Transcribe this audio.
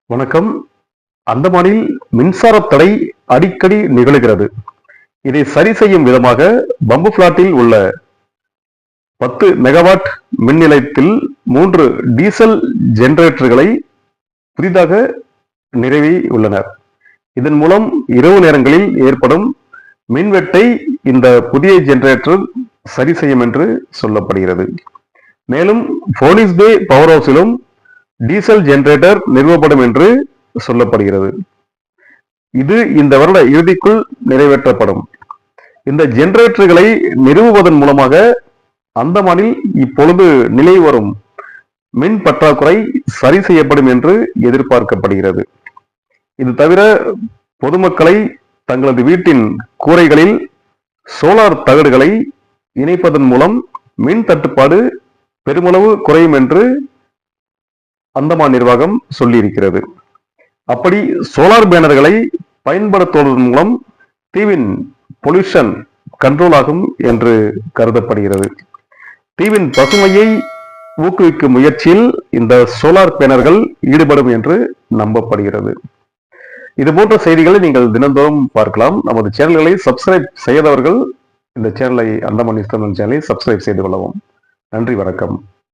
வணக்கம். அந்தமானில் மின்சார தடை அடிக்கடி நிகழ்கிறது. இதை சரி செய்யும் விதமாக பம்பு பிளாட்டில் உள்ள 10 மெகாவாட் மின் நிலையத்தில் 3 டீசல் ஜெனரேட்டர்களை புதிதாக நிறுவி உள்ளனர். இதன் மூலம் இரவு நேரங்களில் ஏற்படும் மின்வெட்டை இந்த புதிய ஜெனரேட்டர் சரி செய்யும் என்று சொல்லப்படுகிறது. மேலும் போனிஸ் பே பவர் ஹவுஸிலும் டீசல் ஜெனரேட்டர் நிறுவப்படும் என்று சொல்லப்படுகிறது. இது இந்த வருட இறுதிக்குள் நிறைவேற்றப்படும். இந்த ஜெனரேட்டர்களை நிறுவுவதன் மூலமாக அந்தமானில் இப்பொழுது நிலவி வரும் மின் பற்றாக்குறை சரி செய்யப்படும் என்று எதிர்பார்க்கப்படுகிறது. இது தவிர பொதுமக்களை தங்களது வீட்டின் கூரைகளில் சோலார் தகடுகளை இணைப்பதன் மூலம் மின் தட்டுப்பாடு பெருமளவு குறையும் என்று அந்தமான் நிர்வாகம் சொல்லியிருக்கிறது. அப்படி சோலார் பேனர்களை பயன்படுத்துவதன் மூலம் தீவின் பொல்யூஷன் கண்ட்ரோல் ஆகும் என்று கருதப்படுகிறது. தீவின் பசுமையை ஊக்குவிக்கும் முயற்சியில் இந்த சோலார் பேனர்கள் ஈடுபடும் என்று நம்பப்படுகிறது. இது போன்ற செய்திகளை நீங்கள் தினந்தோறும் பார்க்கலாம். நமது சேனல்களை சப்ஸ்கிரைப் செய்யாதவர்கள் இந்த சேனலை, அந்தமான் நியூஸ் தமிழ் சேனலை சப்ஸ்கிரைப் செய்து கொள்ளவும். நன்றி, வணக்கம்.